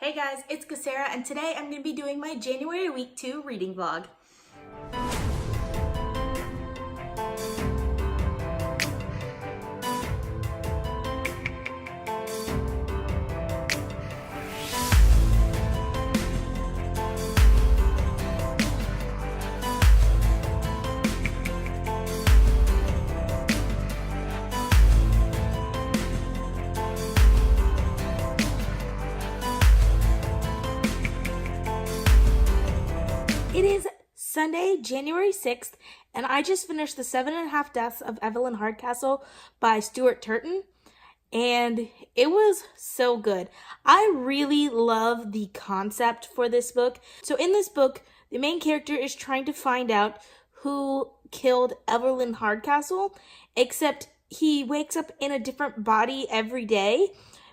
Hey guys, it's Casera, and today I'm going to be doing my January week 2 reading vlog. It is Sunday, January 6th, and I just finished The 7.5 Deaths of Evelyn Hardcastle by Stuart Turton, and it was so good. I really love the concept for this book. So in this book, the main character is trying to find out who killed Evelyn Hardcastle, except he wakes up in a different body every day,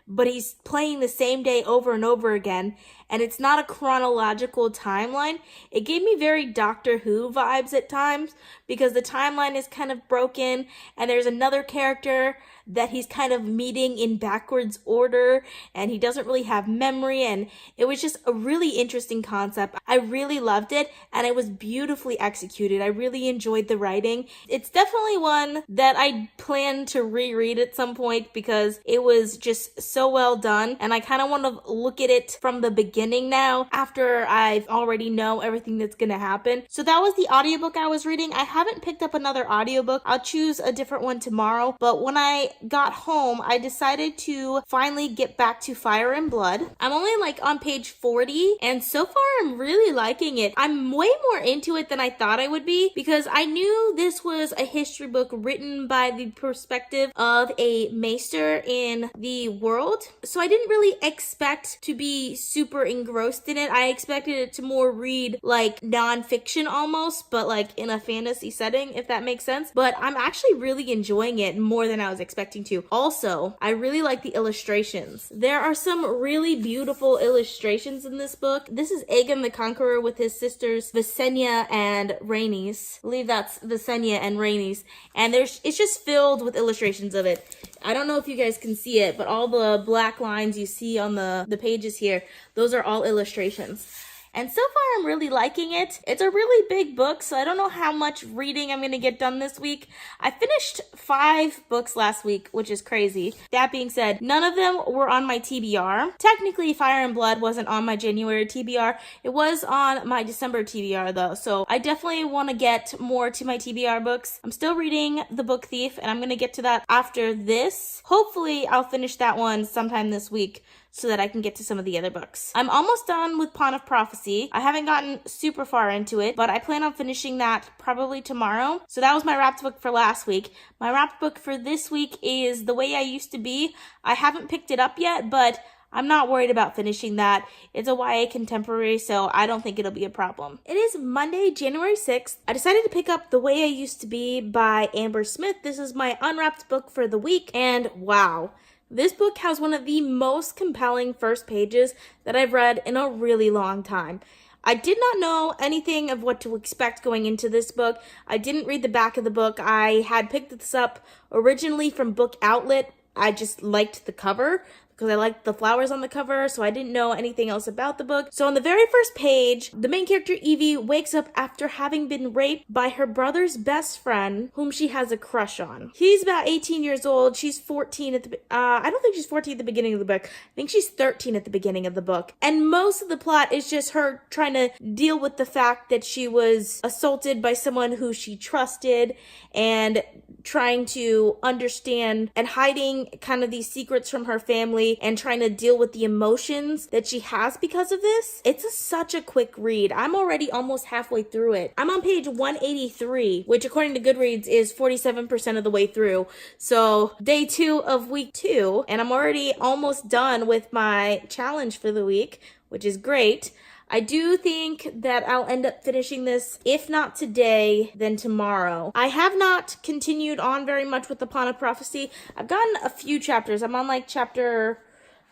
but he's playing the same day over and over again, and it's not a chronological timeline. It gave me very Doctor Who vibes at times, because the timeline is kind of broken, and there's another character that he's kind of meeting in backwards order, and he doesn't really have memory, and it was just a really interesting concept. I really loved it, and it was beautifully executed. I really enjoyed the writing. It's definitely one that I plan to reread at some point, because it was just so well done, and I kind of want to look at it from the beginning now, after I've already know everything that's gonna happen. So that was the audiobook I was reading. I haven't picked up another audiobook. I'll choose a different one tomorrow, but when I got home, I decided to finally get back to Fire and Blood. I'm only on page 40, and so far I'm really liking it. I'm way more into it than I thought I would be, because I knew this was a history book written by the perspective of a maester in the world, so I didn't really expect to be super engrossed in it. I expected it to more read like non-fiction almost, but in a fantasy setting, if that makes sense. But I'm actually really enjoying it more than I was expecting to. Also, I really like the illustrations. There are some really beautiful illustrations in this book. This is Aegon the Conqueror with his sisters Visenya and Rhaenys. I believe that's Visenya and Rhaenys. And it's just filled with illustrations of it. I don't know if you guys can see it, but all the black lines you see on the pages here, those are all illustrations. And so far, I'm really liking it. It's a really big book, so I don't know how much reading I'm going to get done this week. I finished 5 books last week, which is crazy. That being said, none of them were on my TBR. Technically, Fire and Blood wasn't on my January TBR. It was on my December TBR, though, so I definitely want to get more to my TBR books. I'm still reading The Book Thief, and I'm going to get to that after this. Hopefully, I'll finish that one sometime this week, so that I can get to some of the other books. I'm almost done with Pawn of Prophecy. I haven't gotten super far into it, but I plan on finishing that probably tomorrow. So that was my wrapped book for last week. My wrapped book for this week is The Way I Used to Be. I haven't picked it up yet, but I'm not worried about finishing that. It's a YA contemporary, so I don't think it'll be a problem. It is Monday, January 6th. I decided to pick up The Way I Used to Be by Amber Smith. This is my unwrapped book for the week, and wow. This book has one of the most compelling first pages that I've read in a really long time. I did not know anything of what to expect going into this book. I didn't read the back of the book. I had picked this up originally from Book Outlet. I just liked the cover, because I liked the flowers on the cover, so I didn't know anything else about the book. So on the very first page, the main character Evie wakes up after having been raped by her brother's best friend, whom she has a crush on. He's about 18 years old. She's 14 at the, I don't think she's 14 at the beginning of the book. I think she's 13 at the beginning of the book. And most of the plot is just her trying to deal with the fact that she was assaulted by someone who she trusted, and trying to understand and hiding kind of these secrets from her family, and trying to deal with the emotions that she has because of this. It's such a quick read. I'm already almost halfway through it. I'm on page 183, which according to Goodreads is 47% of the way through. So day 2 of week 2, and I'm already almost done with my challenge for the week, which is great. I do think that I'll end up finishing this, if not today, then tomorrow. I have not continued on very much with the Pawn of Prophecy. I've gotten a few chapters. I'm on chapter,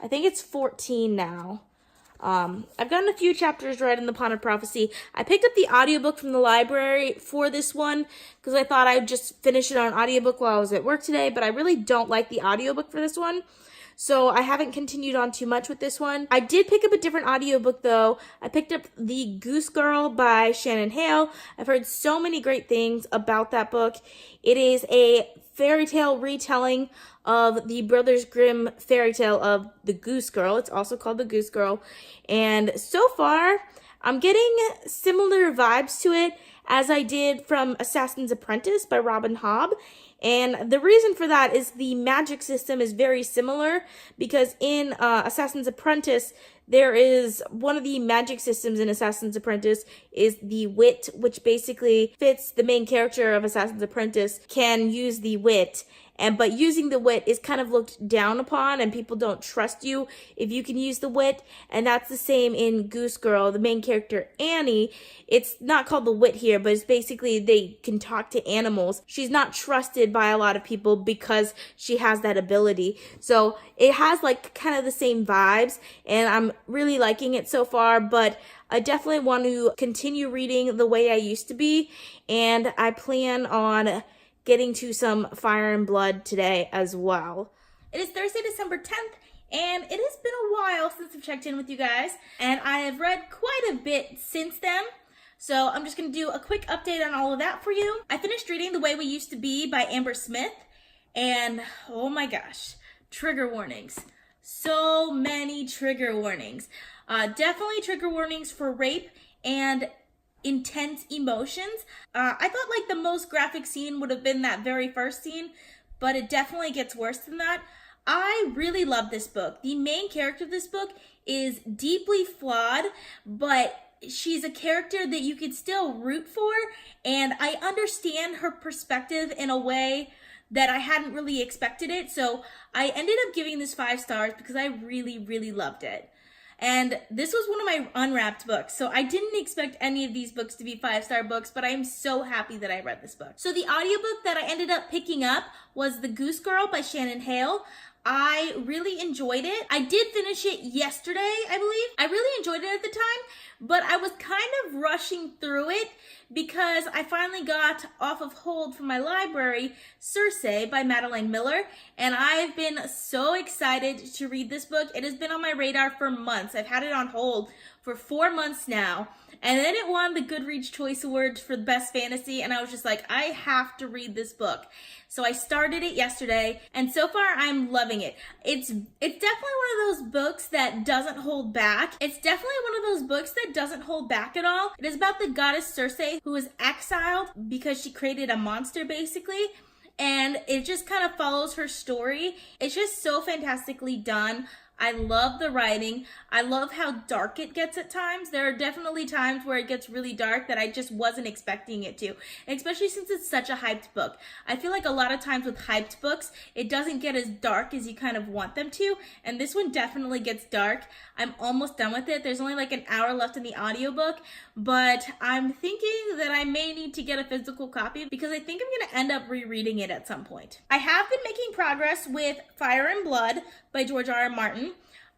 I think it's 14 now. I've gotten a few chapters read in the Pawn of Prophecy. I picked up the audiobook from the library for this one, because I thought I'd just finish it on audiobook while I was at work today, but I really don't like the audiobook for this one. so I haven't continued on too much with this one. I did pick up a different audiobook though. I picked up The Goose Girl by Shannon Hale. I've heard so many great things about that book. It is a fairy tale retelling of the Brothers Grimm fairy tale of The Goose Girl. It's also called The Goose Girl. And so far, I'm getting similar vibes to it as I did from Assassin's Apprentice by Robin Hobb. And the reason for that is the magic system is very similar, because in Assassin's Apprentice, there is one of the magic systems in Assassin's Apprentice is the wit, which basically fits the main character of Assassin's Apprentice, can use the wit. But using the wit is kind of looked down upon, and people don't trust you if you can use the wit. And that's the same in Goose Girl, the main character Annie. It's not called the wit here, but it's basically they can talk to animals. She's not trusted by a lot of people because she has that ability. So it has like kind of the same vibes, and I'm really liking it so far. But I definitely want to continue reading the way I used to be, and I plan on getting to some Fire and Blood today as well. It is Thursday, December 10th, and it has been a while since I've checked in with you guys, and I have read quite a bit since then. So I'm just going to do a quick update on all of that for you. I finished reading The Way We Used to Be by Amber Smith, and oh my gosh, trigger warnings. So many trigger warnings. Definitely trigger warnings for rape and intense emotions. I thought like the most graphic scene would have been that very first scene, but it definitely gets worse than that. I really love this book. The main character of this book is deeply flawed, but she's a character that you could still root for, and I understand her perspective in a way that I hadn't really expected it. So I ended up giving this 5 stars because I really, really loved it. And this was one of my unwrapped books, so I didn't expect any of these books to be 5-star books, but I am so happy that I read this book. So the audiobook that I ended up picking up was The Goose Girl by Shannon Hale. I really enjoyed it. I did finish it yesterday, I believe. I really enjoyed it at the time, but I was kind of rushing through it because I finally got off of hold from my library Circe by Madeline Miller, and I've been so excited to read this book. It has been on my radar for months. I've had it on hold for 4 months now. And then it won the Goodreads Choice Awards for the Best Fantasy, and I was just like, I have to read this book. So I started it yesterday, and so far I'm loving it. It's definitely one of those books that doesn't hold back. It's definitely one of those books that doesn't hold back at all. It is about the goddess Circe, who was exiled because she created a monster, basically. And it just kind of follows her story. It's just so fantastically done. I love the writing. I love how dark it gets at times. There are definitely times where it gets really dark that I just wasn't expecting it to, and especially since it's such a hyped book. I feel like a lot of times with hyped books, it doesn't get as dark as you kind of want them to, and this one definitely gets dark. I'm almost done with it. There's only like an hour left in the audiobook, but I'm thinking that I may need to get a physical copy because I think I'm going to end up rereading it at some point. I have been making progress with Fire and Blood by George R.R. Martin.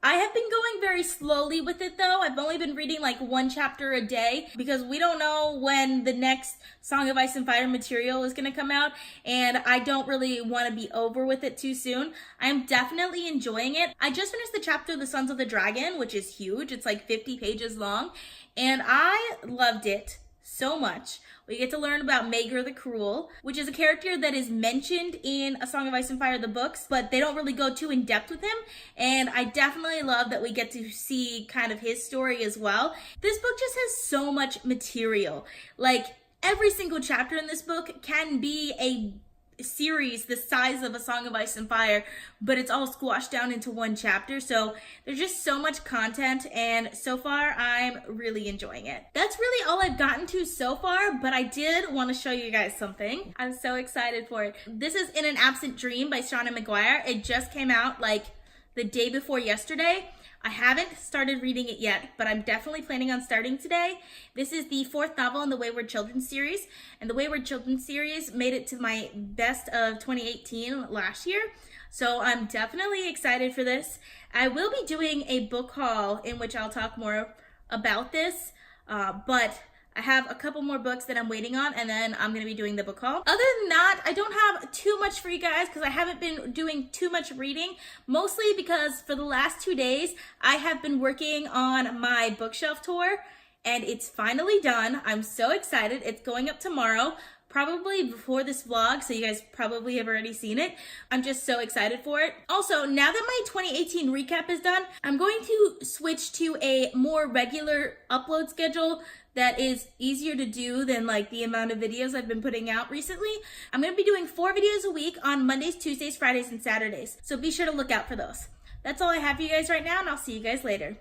I have been going very slowly with it though. I've only been reading like 1 chapter a day because we don't know when the next Song of Ice and Fire material is going to come out, and I don't really want to be over with it too soon. I'm definitely enjoying it. I just finished the chapter The Sons of the Dragon, which is huge. It's like 50 pages long, and I loved it so much. We get to learn about Maegor the Cruel, which is a character that is mentioned in A Song of Ice and Fire, the books, but they don't really go too in depth with him. And I definitely love that we get to see kind of his story as well. This book just has so much material. Like, every single chapter in this book can be a series the size of A Song of Ice and Fire, but it's all squashed down into 1 chapter. So there's just so much content, and so far I'm really enjoying it. That's really all I've gotten to so far, but I did want to show you guys something. I'm so excited for it. This is In an Absent Dream by Seanan McGuire. It just came out like the day before yesterday. I haven't started reading it yet, but I'm definitely planning on starting today. This is the 4th novel in the Wayward Children series, and the Wayward Children series made it to my best of 2018 last year, so I'm definitely excited for this. I will be doing a book haul in which I'll talk more about this, but I have a couple more books that I'm waiting on, and then I'm going to be doing the book haul. Other than that, I don't have too much for you guys because I haven't been doing too much reading, mostly because for the last 2 days, I have been working on my bookshelf tour, and it's finally done. I'm so excited. It's going up tomorrow, probably before this vlog, so you guys probably have already seen it. I'm just so excited for it. Also, now that my 2018 recap is done, I'm going to switch to a more regular upload schedule that is easier to do than like the amount of videos I've been putting out recently. I'm going to be doing 4 videos a week on Mondays, Tuesdays, Fridays, and Saturdays. So be sure to look out for those. That's all I have for you guys right now, and I'll see you guys later.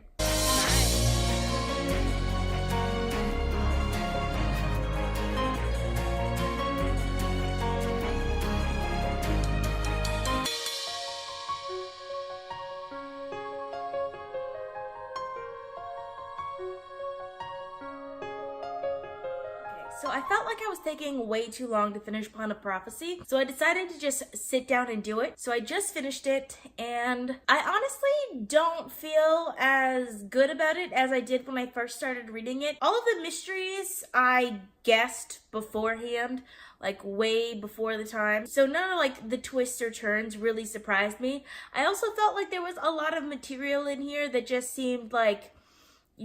So I felt like I was taking way too long to finish Pawn of Prophecy, so I decided to just sit down and do it. So I just finished it, and I honestly don't feel as good about it as I did when I first started reading it. All of the mysteries I guessed beforehand, like way before the time. So none of like the twists or turns really surprised me. I also felt like there was a lot of material in here that just seemed like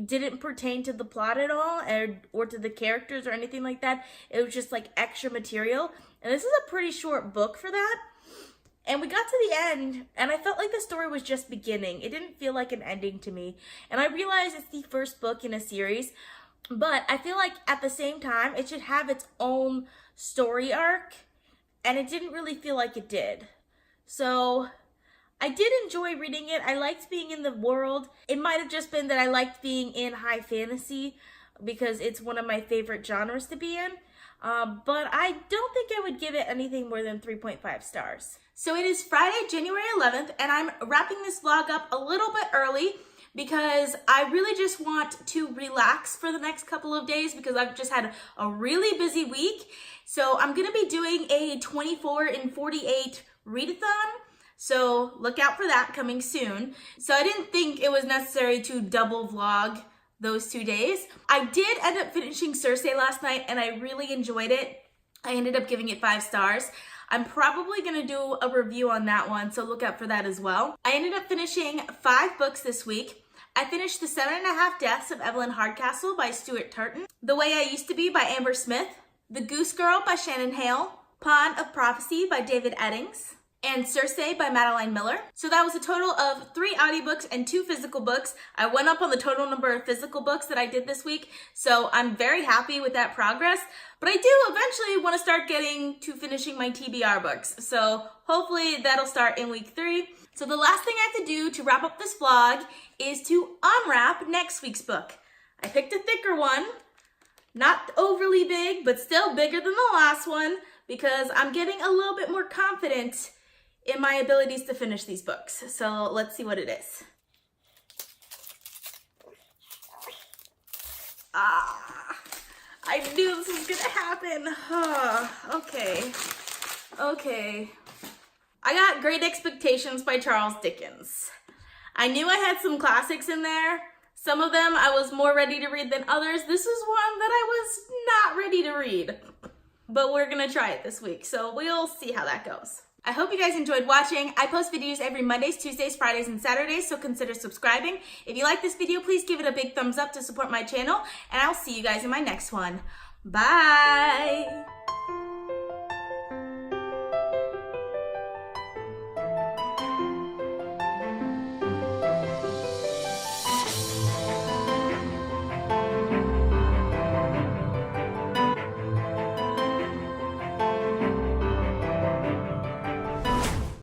didn't pertain to the plot at all or to the characters or anything like that. It was just like extra material. And this is a pretty short book for that. And we got to the end, and I felt like the story was just beginning. It didn't feel like an ending to me. And I realize it's the first book in a series, but I feel like at the same time, it should have its own story arc, and it didn't really feel like it did. So I did enjoy reading it. I liked being in the world. It might have just been that I liked being in high fantasy because it's one of my favorite genres to be in. But I don't think I would give it anything more than 3.5 stars. So it is Friday, January 11th, and I'm wrapping this vlog up a little bit early because I really just want to relax for the next couple of days because I've just had a really busy week. So I'm going to be doing a 24 in 48 readathon. So look out for that coming soon. So I didn't think it was necessary to double vlog those 2 days. I did end up finishing Circe last night, and I really enjoyed it. I ended up giving it 5 stars. I'm probably going to do a review on that one, so look out for that as well. I ended up finishing 5 books this week. I finished The 7.5 Deaths of Evelyn Hardcastle by Stuart Turton, The Way I Used to Be by Amber Smith, The Goose Girl by Shannon Hale, Pawn of Prophecy by David Eddings, and Circe by Madeline Miller. So that was a total of 3 audiobooks and 2 physical books. I went up on the total number of physical books that I did this week, so I'm very happy with that progress. But I do eventually want to start getting to finishing my TBR books, so hopefully that'll start in week 3. So the last thing I have to do to wrap up this vlog is to unwrap next week's book. I picked a thicker one, not overly big, but still bigger than the last one, because I'm getting a little bit more confident in my abilities to finish these books. So let's see what it is. I knew this was gonna happen. Okay. I got Great Expectations by Charles Dickens. I knew I had some classics in there. Some of them I was more ready to read than others. This is one that I was not ready to read, but we're gonna try it this week, so we'll see how that goes. I hope you guys enjoyed watching. I post videos every Mondays, Tuesdays, Fridays, and Saturdays, so consider subscribing. If you like this video, please give it a big thumbs up to support my channel, and I'll see you guys in my next one. Bye!